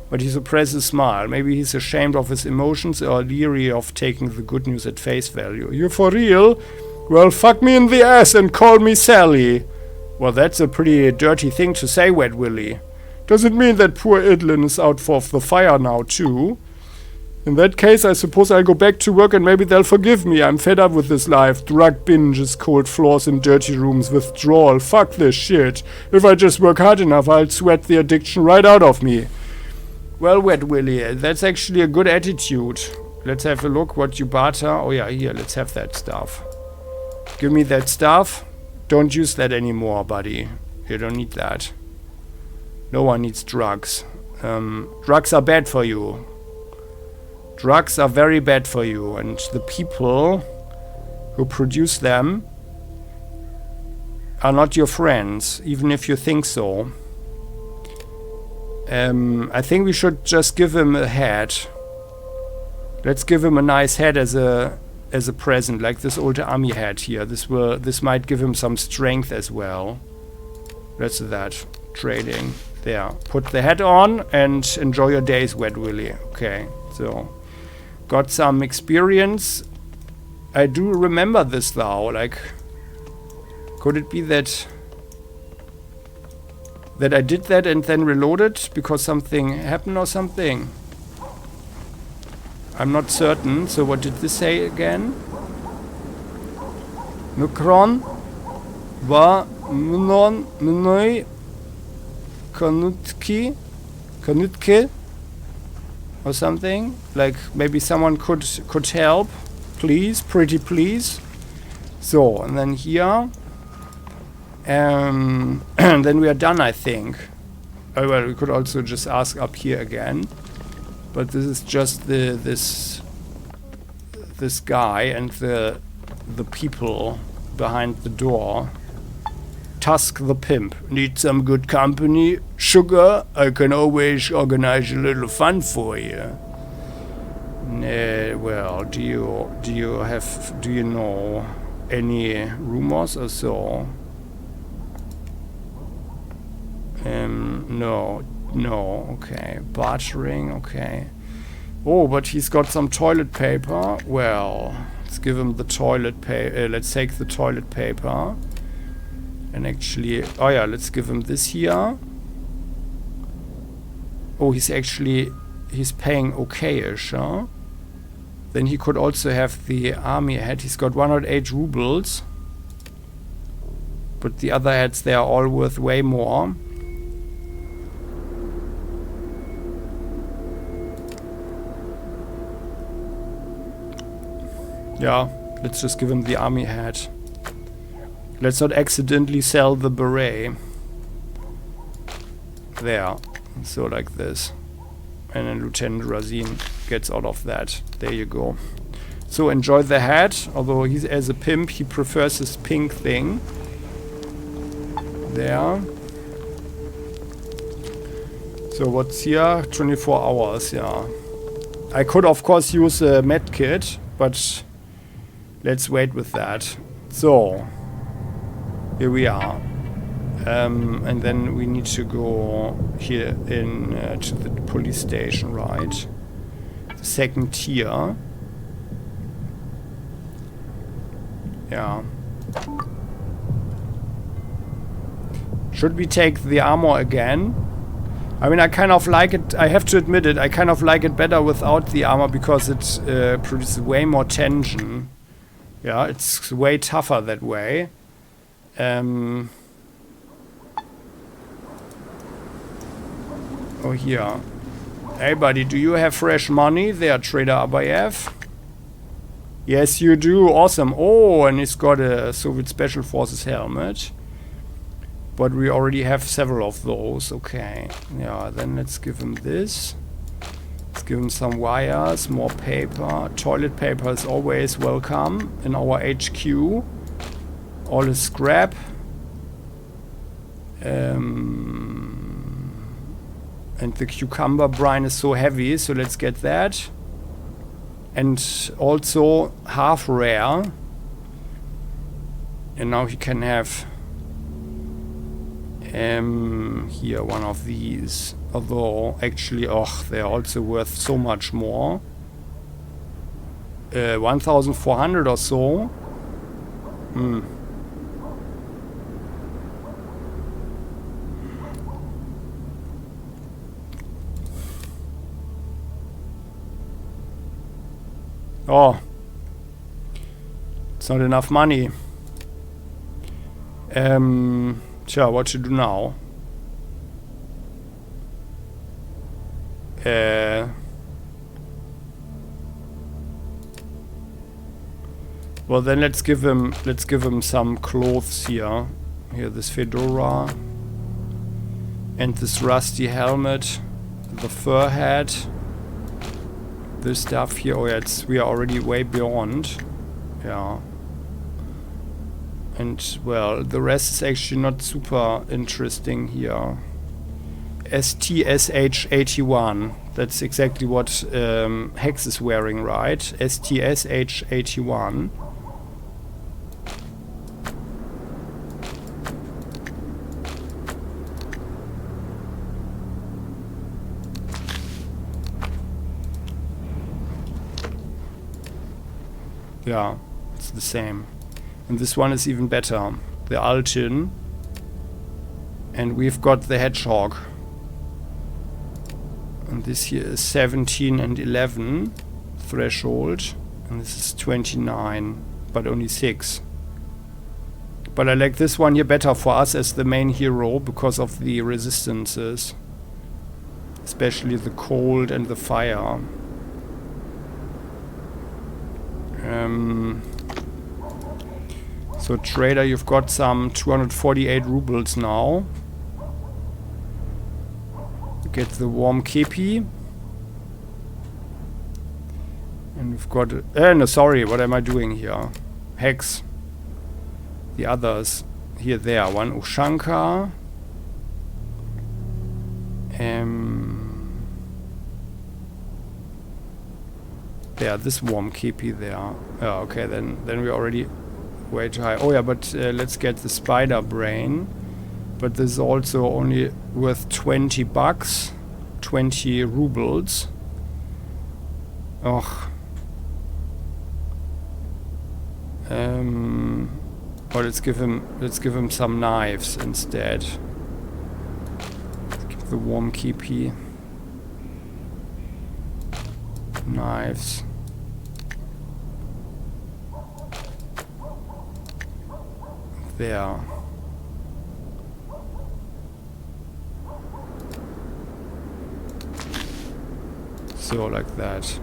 but he suppresses a smile. Maybe he's ashamed of his emotions or leery of taking the good news at face value. You for real? Well, fuck me in the ass and call me Sally. Well, that's a pretty dirty thing to say, Wet Willy. Does it mean that poor Idlin is out for the fire now, too? In that case, I suppose I'll go back to work and maybe they'll forgive me. I'm fed up with this life. Drug binges, cold floors and dirty rooms, withdrawal. Fuck this shit. If I just work hard enough, I'll sweat the addiction right out of me. Well, Wet Willy, that's actually a good attitude. Let's have a look what you barter. Oh yeah, here, let's have that stuff. Give me that stuff. Don't use that anymore, buddy. You don't need that. No one needs drugs. Drugs are bad for you. Drugs are very bad for you, and the people who produce them are not your friends, even if you think so. I think we should just give him a head. Let's give him a nice hat as a present, like this old army hat here. This might give him some strength as well. Let's do that. Trading. There. Put the hat on and enjoy your days, Wet Willy. Okay, so got some experience. I do remember this though. Like, could it be that I did that and then reloaded because something happened or something? I'm not certain. So what did this say again? Nukron va mnoj kanutke or something. Like maybe someone could help, please, pretty please. So and then here, and then we are done, I think. Oh well, we could also just ask up here again. But this is just this guy and the people behind the door. Tusk the pimp. Need some good company? Sugar? I can always organize a little fun for you. Well, do you know any rumors or so? No, okay. Bartering, okay. Oh, but he's got some toilet paper. Well, let's give him the toilet paper. Let's take the toilet paper. And actually, oh yeah, let's give him this here. Oh, he's paying okay-ish, huh? Then he could also have the army hat. He's got 108 rubles. But the other hats, they are all worth way more. Yeah, let's just give him the army hat. Let's not accidentally sell the beret. There. So like this. And then Lieutenant Razin gets out of that. There you go. So enjoy the hat. Although he's as a pimp, he prefers this pink thing. There. So what's here? 24 hours, yeah. I could of course use a med kit, but let's wait with that. So, here we are. And then we need to go here in to the police station, right? The second tier. Yeah. Should we take the armor again? I mean, I kind of like it. I have to admit it. I kind of like it better without the armor because it produces way more tension. Yeah, it's way tougher that way. Oh, here. Hey, buddy, do you have fresh money there, Trader Abayev? Yes, you do. Awesome. Oh, and he's got a Soviet Special Forces helmet. But we already have several of those. Okay. Yeah, then let's give him this. Let's give him some wires, more paper. Toilet paper is always welcome in our HQ. All is scrap. And the cucumber brine is so heavy, so let's get that. And also half rare. And now he can have here one of these. Although actually, they're also worth so much more. 1,400 or so. Oh, it's not enough money. Tja, what to do now? Well, then let's give him some clothes here. Here, this fedora and this rusty helmet, the fur hat. This stuff here, we are already way beyond. Yeah. And, well, the rest is actually not super interesting here. STSH81. That's exactly what Hex is wearing, right? STSH81. Yeah, it's the same. And this one is even better. The Altin. And we've got the Hedgehog. And this here is 17 and 11 threshold. And this is 29, but only 6. But I like this one here better for us as the main hero because of the resistances. Especially the cold and the fire. So trader, you've got some 248 rubles now. Get the warm kepi. And we've got... no, sorry, what am I doing here? Hex. The others. Here, there. One Ushanka. There, this warm kepi there. Oh, okay, then we're already way too high. Oh yeah, but let's get the spider brain. But this is also only worth 20 bucks. 20 rubles. Oh. Or let's give him some knives instead. Let's give the warm kepi. Knives. There. So, like that.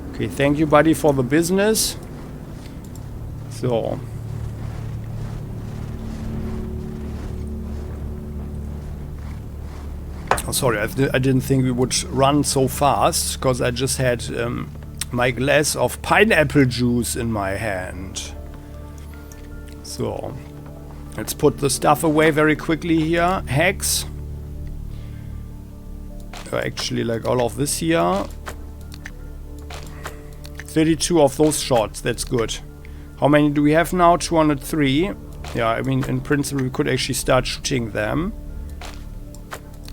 Okay, thank you, buddy, for the business. So. Oh, sorry, I didn't think we would run so fast, because I just had my glass of pineapple juice in my hand. So, let's put the stuff away very quickly here. Hex. Actually, like all of this here. 32 of those shots, that's good. How many do we have now? 203. Yeah, I mean, in principle, we could actually start shooting them.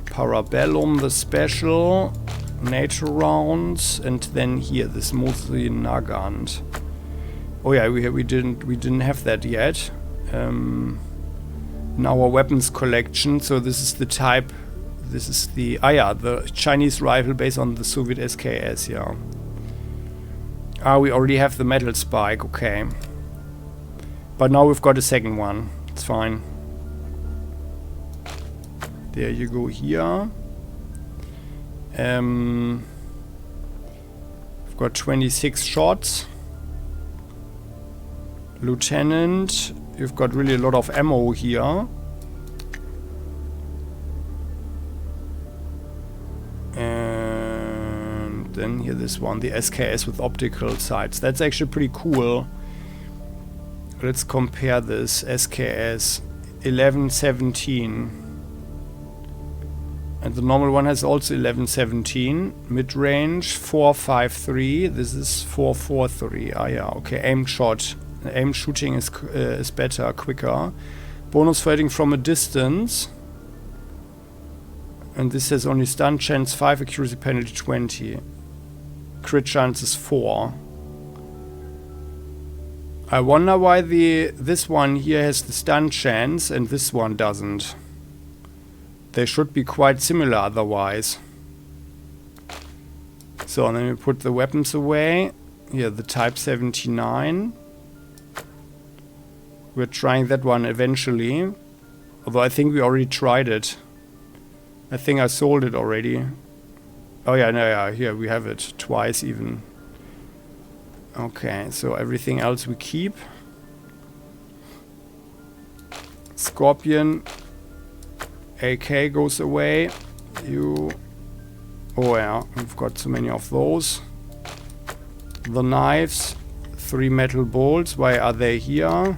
Parabellum, the special. NATO rounds. And then here, this mostly Nagant. Oh yeah, we didn't have that yet. In our weapons collection. So this is the type. This is the the Chinese rifle based on the Soviet SKS. Yeah. We already have the metal spike. Okay. But now we've got a second one. It's fine. There you go. Here. We've got 26 shots. Lieutenant, you've got really a lot of ammo here. And then here this one, the SKS with optical sights. That's actually pretty cool. Let's compare this. SKS 1117. And the normal one has also 1117. Mid-range 453. This is 443. Ah yeah, okay. Aimed shot. Aim shooting is better, quicker. Bonus fighting from a distance. And this has only stun chance 5, accuracy penalty 20. Crit chance is 4. I wonder why this one here has the stun chance and this one doesn't. They should be quite similar otherwise. So and then we put the weapons away. Here, the Type 79. We're trying that one eventually. Although I think we already tried it. I think I sold it already. Oh yeah, no, yeah, here we have it. Twice even. Okay, so everything else we keep. Scorpion. AK goes away. Oh yeah, we've got so many of those. The knives. 3 metal bolts. Why are they here?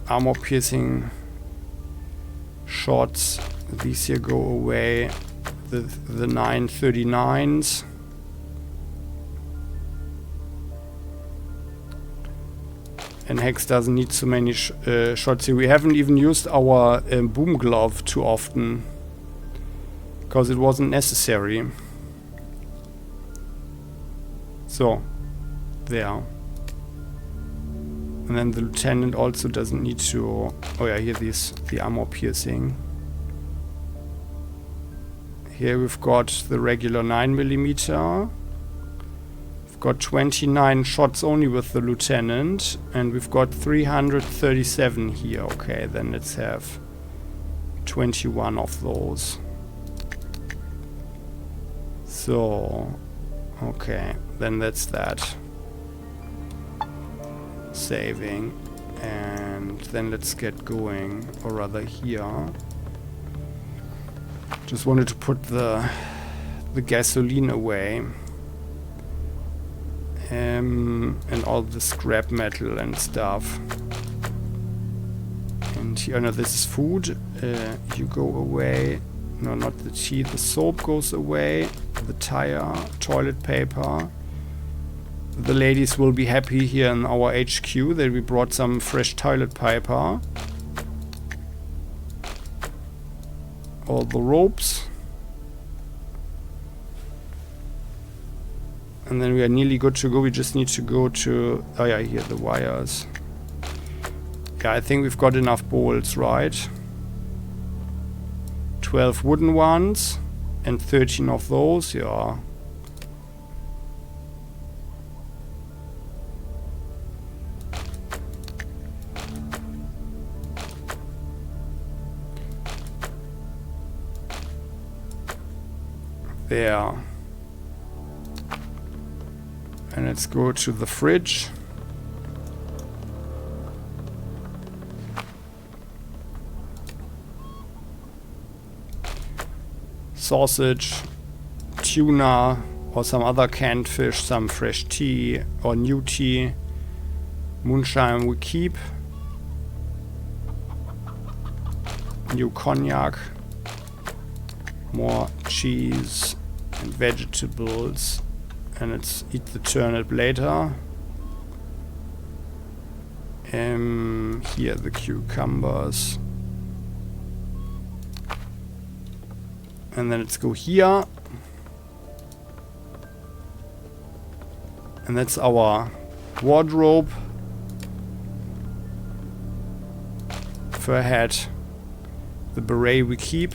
Armor piercing. shots. These here go away. The 939s. And Hex doesn't need so many shots here. We haven't even used our boom glove too often, because it wasn't necessary. So, there. And then the lieutenant also doesn't need to... Oh yeah, here the armor piercing. Here we've got the regular 9mm. We've got 29 shots only with the lieutenant. And we've got 337 here. Okay, then let's have 21 of those. So, okay, then that's that. Saving. And then let's get going. Or rather here. Just wanted to put the gasoline away. And all the scrap metal and stuff. And here, no, this is food. You go away. No, not the tea. The soap goes away. The tire, toilet paper. The ladies will be happy here in our HQ that we brought some fresh toilet paper. All the ropes. And then we are nearly good to go. We just need to go to... Oh yeah, here the wires. Yeah, I think we've got enough bolts, right? 12 wooden ones. And 13 of those, yeah. There. And let's go to the fridge. Sausage, tuna, or some other canned fish, some fresh tea or new tea. Moonshine we keep. New cognac. More cheese and vegetables. And let's eat the turnip later. Here the cucumbers. And then let's go here. And that's our wardrobe. Fur hat. The beret we keep.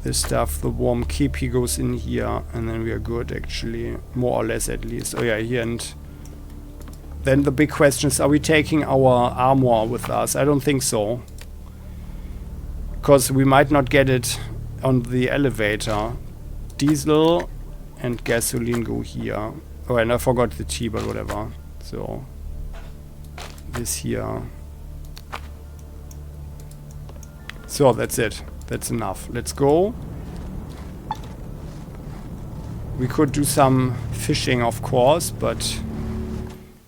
This stuff, the warm keep, he goes in here. And then we are good, actually. More or less, at least. Oh yeah, here. And then the big question is, are we taking our armor with us? I don't think so. Because we might not get it on the elevator. Diesel and gasoline go here. Oh, and I forgot the tea, but whatever. So, this here. So, that's it. That's enough. Let's go. We could do some fishing, of course, but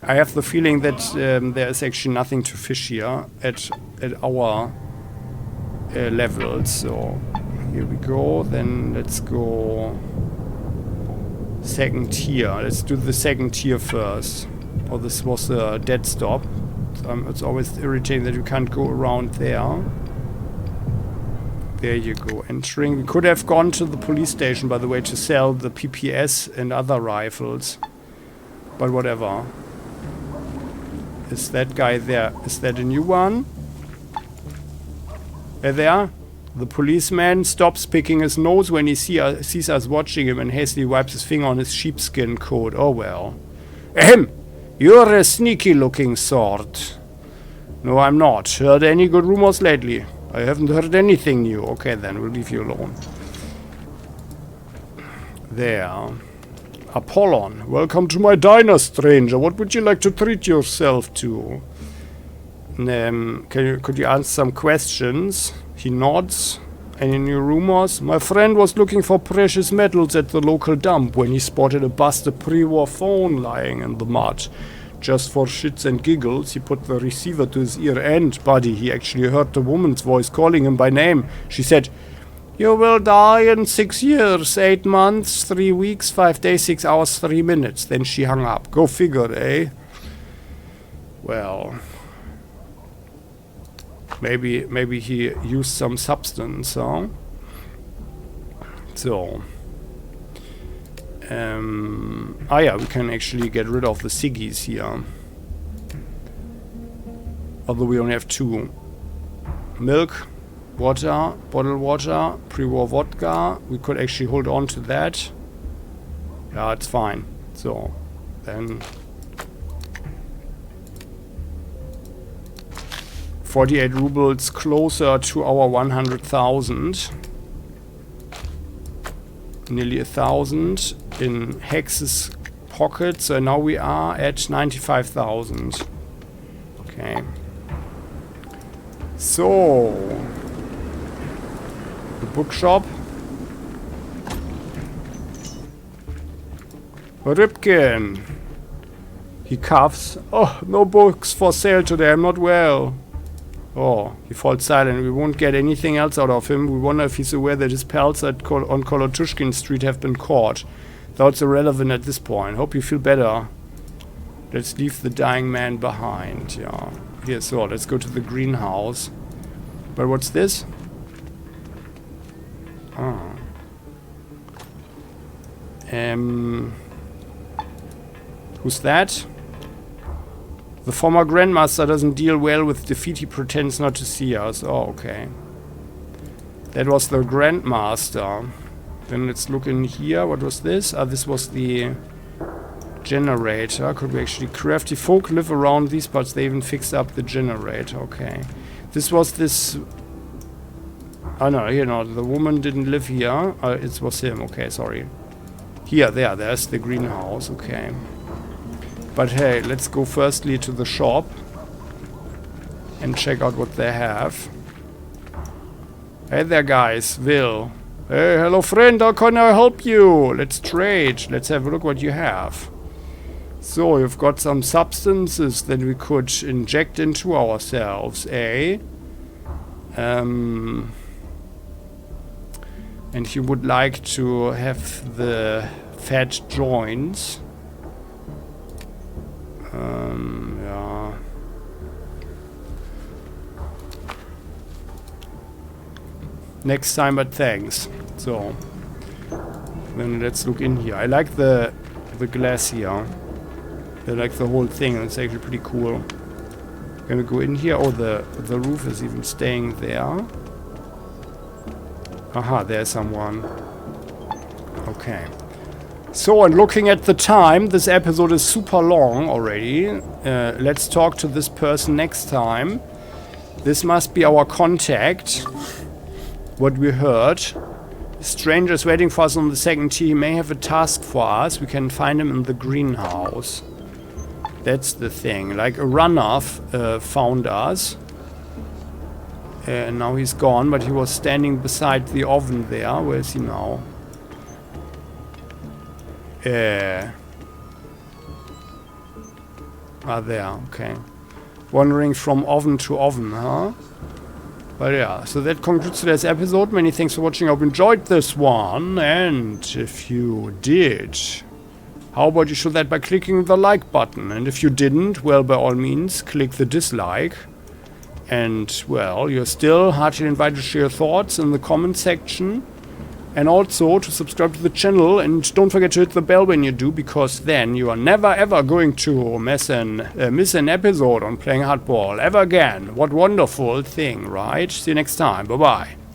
I have the feeling that there is actually nothing to fish here at our levels. So here we go. Then let's go second tier. Let's do the second tier first. Oh, this was a dead stop. It's always irritating that you can't go around there. There you go, entering. We could have gone to the police station, by the way, to sell the PPS and other rifles. But whatever. Is that guy there? Is that a new one? There. The policeman stops picking his nose when he sees us watching him and hastily wipes his finger on his sheepskin coat. Oh well. Ahem! You're a sneaky looking sort. No, I'm not. Heard any good rumors lately? I haven't heard anything new. Okay, then we'll leave you alone. There. Apollon. Welcome to my diner, stranger. What would you like to treat yourself to? Could you answer some questions? He nods. Any new rumors? My friend was looking for precious metals at the local dump when he spotted a busted pre-war phone lying in the mud. just for shits and giggles, he put the receiver to his ear, and, buddy, he actually heard the woman's voice calling him by name. She said, "You will die in 6 years, 8 months, 3 weeks, 5 days, 6 hours, 3 minutes." Then she hung up. Go figure, eh? Well, maybe he used some substance, huh? So, yeah, we can actually get rid of the ciggies here. Although we only have 2. Milk, water, bottled water, pre-war vodka. We could actually hold on to that. Yeah, it's fine. So, then 48 rubles closer to our 100,000. Nearly 1,000 in Hex's pocket. So now we are at 95,000. Okay. So, the bookshop. Ripken. He coughs. "Oh, no books for sale today. I'm not well." Oh, he falls silent. We won't get anything else out of him. We wonder if he's aware that his pals on Kolotushkin Street have been caught. Though it's irrelevant at this point. Hope you feel better. Let's leave the dying man behind. Yeah. Here, so let's go to the greenhouse. But what's this? Ah. Who's that? The former Grandmaster doesn't deal well with defeat. He pretends not to see us. Oh, okay. That was the Grandmaster. Then let's look in here. What was this? Ah, this was the generator. Could we actually craft? The folk live around these parts. They even fixed up the generator. Okay. This was this... Oh no, you know, the woman didn't live here. It was him. Okay, sorry. Here, there's the greenhouse. Okay. But hey, let's go firstly to the shop and check out what they have. Hey there, guys. Will. Hey, hello, friend. How can I help you? Let's trade. Let's have a look what you have. So, you've got some substances that we could inject into ourselves, eh? And you would like to have the fat joints. Yeah. Next time, but thanks. So, then let's look in here. I like the glass here. I like the whole thing. It's actually pretty cool. Gonna go in here. Oh, the roof is even staying there. Aha, there's someone. Okay. So, and looking at the time, this episode is super long already. Let's talk to this person next time. This must be our contact. What we heard. A stranger is waiting for us on the second tee. He may have a task for us. We can find him in the greenhouse. That's the thing. Like a runoff found us. And now he's gone, but he was standing beside the oven there. Where is he now? There, okay. Wandering from oven to oven, huh? But yeah, so that concludes today's episode. Many thanks for watching. I hope you enjoyed this one. And if you did, how about you show that by clicking the like button? And if you didn't, well, by all means, click the dislike. And, well, you're still heartily invited to share your thoughts in the comment section. And also to subscribe to the channel, and don't forget to hit the bell when you do, because then you are never ever going to miss an episode on Playing Hardball ever again. What wonderful thing, right? See you next time. Bye bye.